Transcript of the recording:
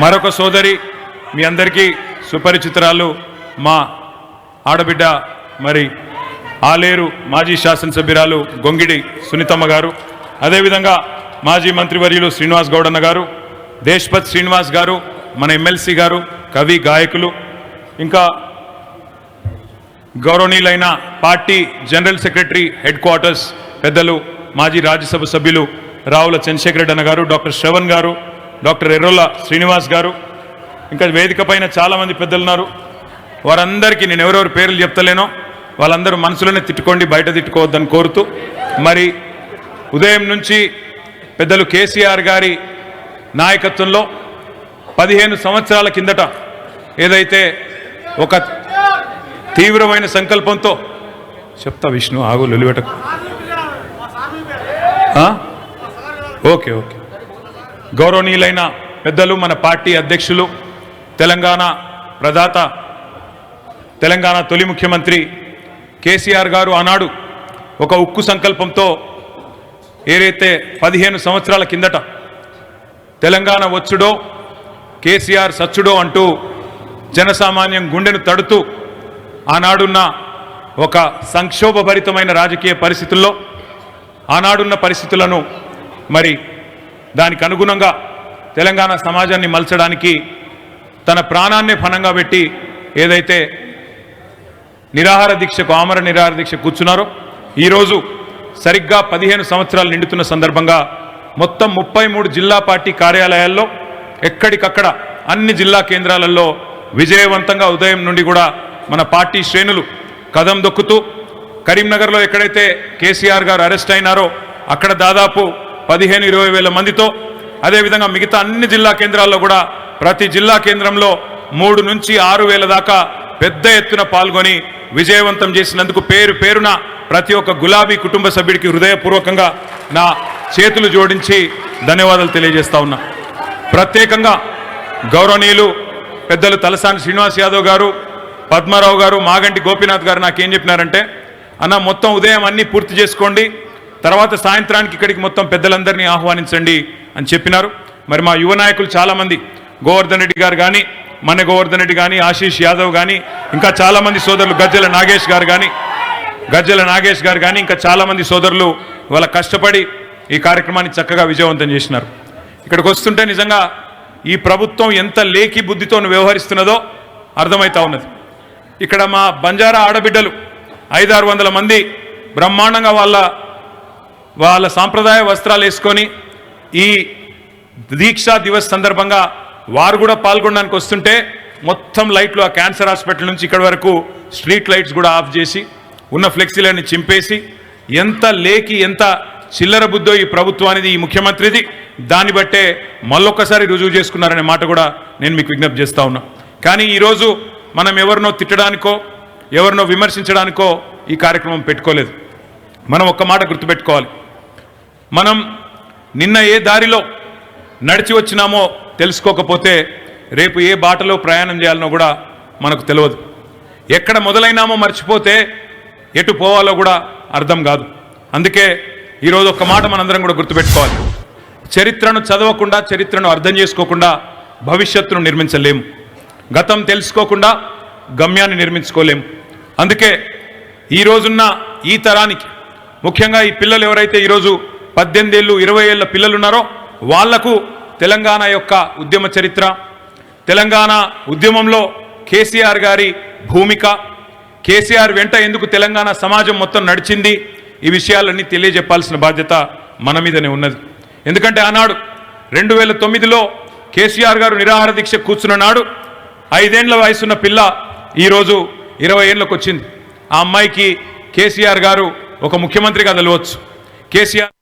మరొక సోదరి మీ అందరికీ సుపరిచితురాలు మా ఆడబిడ్డ మరి ఆలేరు మాజీ శాసనసభ్యురాలు గొంగిడి సునీతమ్మ గారు, అదేవిధంగా మాజీ మంత్రివర్యులు శ్రీనివాస్ గౌడన్న గారు, దేశ్పత్ శ్రీనివాస్ గారు, మన ఎమ్మెల్సీ గారు, కవి గాయకులు, ఇంకా గౌరవనీయులైన party general secretary head quarters పెద్దలు మాజీ రాజ్యసభ సభ్యులు రావుల చంద్రశేఖర్ రెడ్డి అన్న గారు, డాక్టర్ శ్రవణ్ గారు, డాక్టర్ ఎర్రోల శ్రీనివాస్ గారు, ఇంకా వేదిక పైన చాలామంది పెద్దలు ఉన్నారు. వారందరికీ నేను ఎవరెవరి పేర్లు చెప్తలేనో వాళ్ళందరూ మనసులోనే తిట్టుకోండి, బయట తిట్టుకోవద్దని కోరుతూ, మరి ఉదయం నుంచి పెద్దలు కేసీఆర్ గారి నాయకత్వంలో 15 సంవత్సరాల కిందట ఏదైతే ఒక తీవ్రమైన సంకల్పంతో చెప్తా విష్ణు ఆగు లొలివెటకు ఓకే గౌరవనీయులైన పెద్దలు మన పార్టీ అధ్యక్షులు తెలంగాణ ప్రదాత తెలంగాణ తొలి ముఖ్యమంత్రి కేసీఆర్ గారు ఆనాడు ఒక ఉక్కు సంకల్పంతో ఏదైతే 15 సంవత్సరాల కిందట తెలంగాణ వచ్చుడో కేసీఆర్ సచ్చుడో అంటూ జనసామాన్యం గుండెను తడుతూ ఆనాడున్న ఒక సంక్షోభభరితమైన రాజకీయ పరిస్థితుల్లో ఆనాడున్న పరిస్థితులను మరి దానికి అనుగుణంగా తెలంగాణ సమాజాన్ని మలచడానికి తన ప్రాణాన్నే ఫణంగా పెట్టి ఏదైతే నిరాహార దీక్షకు ఆమర నిరాహార దీక్ష కూర్చున్నారో ఈరోజు సరిగ్గా 15 సంవత్సరాలు నిండుతున్న సందర్భంగా మొత్తం 33 జిల్లా పార్టీ కార్యాలయాల్లో ఎక్కడికక్కడ అన్ని జిల్లా కేంద్రాలలో విజయవంతంగా ఉదయం నుండి కూడా మన పార్టీ శ్రేణులు కదం దొక్కుతూ కరీంనగర్లో ఎక్కడైతే కేసీఆర్ గారు అరెస్ట్ అయినారో అక్కడ దాదాపు 15-20 వేల మందితో, అదేవిధంగా మిగతా అన్ని జిల్లా కేంద్రాల్లో కూడా ప్రతి జిల్లా కేంద్రంలో 3 నుంచి 6 వేల దాకా పెద్ద ఎత్తున పాల్గొని విజయవంతం చేసినందుకు పేరు పేరున ప్రతి ఒక్క గులాబీ కుటుంబ సభ్యుడికి హృదయపూర్వకంగా నా చేతులు జోడించి ధన్యవాదాలు తెలియజేస్తా ఉన్నా. ప్రత్యేకంగా గౌరవనీయులు పెద్దలు తలసాని శ్రీనివాస్ యాదవ్ గారు, పద్మారావు గారు, మాగంటి గోపీనాథ్ గారు నాకేం చెప్పినారంటే, అన్న మొత్తం ఉదయం అన్నీ పూర్తి చేసుకోండి, తర్వాత సాయంత్రానికి ఇక్కడికి మొత్తం పెద్దలందరినీ ఆహ్వానించండి అని చెప్పినారు. మరి మా యువ నాయకులు చాలామంది గోవర్ధన్ రెడ్డి గారు కానీ, మన గోవర్ధన్ రెడ్డి కానీ, ఆశీష్ యాదవ్ కానీ, ఇంకా చాలామంది సోదరులు గజ్జల నాగేష్ గారు కానీ ఇంకా చాలామంది సోదరులు వాళ్ళ కష్టపడి ఈ కార్యక్రమాన్ని చక్కగా విజయవంతం చేసినారు. ఇక్కడికి వస్తుంటే నిజంగా ఈ ప్రభుత్వం ఎంత లేఖి బుద్ధితో వ్యవహరిస్తున్నదో అర్థమవుతా ఉన్నది. ఇక్కడ మా బంజారా ఆడబిడ్డలు 500-600 మంది బ్రహ్మాండంగా వాళ్ళ సాంప్రదాయ వస్త్రాలు వేసుకొని ఈ దీక్షా దివస్ సందర్భంగా వారు కూడా పాల్గొనడానికి వస్తుంటే మొత్తం లైట్లు ఆ క్యాన్సర్ హాస్పిటల్ నుంచి ఇక్కడ వరకు స్ట్రీట్ లైట్స్ కూడా ఆఫ్ చేసి ఉన్న ఫ్లెక్సీలన్నీ చింపేసి ఎంత లేకి ఎంత చిల్లర బుద్ధో ఈ ప్రభుత్వానికి, ఈ ముఖ్యమంత్రిది, దాన్ని బట్టే మళ్ళొక్కసారి రుజువు చేసుకున్నారనే మాట కూడా నేను మీకు విజ్ఞప్తి చేస్తా ఉన్నా. కానీ ఈరోజు మనం ఎవరినో తిట్టడానికో ఎవరినో విమర్శించడానికో ఈ కార్యక్రమం పెట్టుకోలేదు. మనం ఒక్క మాట గుర్తుపెట్టుకోవాలి, మనం నిన్న ఏ దారిలో నడిచి వచ్చినామో తెలుసుకోకపోతే రేపు ఏ బాటలో ప్రయాణం చేయాలనో కూడా మనకు తెలియదు. ఎక్కడ మొదలైనామో మర్చిపోతే ఎటు పోవాలో కూడా అర్థం కాదు. అందుకే ఈరోజు ఒక్క మాట మనందరం కూడా గుర్తుపెట్టుకోవాలి, చరిత్రను చదవకుండా, చరిత్రను అర్థం చేసుకోకుండా భవిష్యత్తును నిర్మించలేము, గతం తెలుసుకోకుండా గమ్యాన్ని నిర్మించుకోలేము. అందుకే ఈరోజున్న ఈ తరానికి, ముఖ్యంగా ఈ పిల్లలు ఎవరైతే ఈరోజు 18 ఏళ్ళు 20 ఏళ్ళ పిల్లలు ఉన్నారో వాళ్లకు తెలంగాణ యొక్క ఉద్యమ చరిత్ర, తెలంగాణ ఉద్యమంలో కేసీఆర్ గారి భూమిక, కేసీఆర్ వెంట ఎందుకు తెలంగాణ సమాజం మొత్తం నడిచింది, ఈ విషయాలన్నీ తెలియజెప్పాల్సిన బాధ్యత మన మీదనే ఉన్నది. ఎందుకంటే ఆనాడు 2009లో కేసీఆర్ గారు నిరాహార దీక్ష కూర్చున్న నాడు 5 ఏళ్ల వయసున్న పిల్ల ఈరోజు 20 ఏళ్ళకు వచ్చింది. ఆ అమ్మాయికి కేసీఆర్ గారు ఒక ముఖ్యమంత్రిగా తెలవచ్చు. కేసీఆర్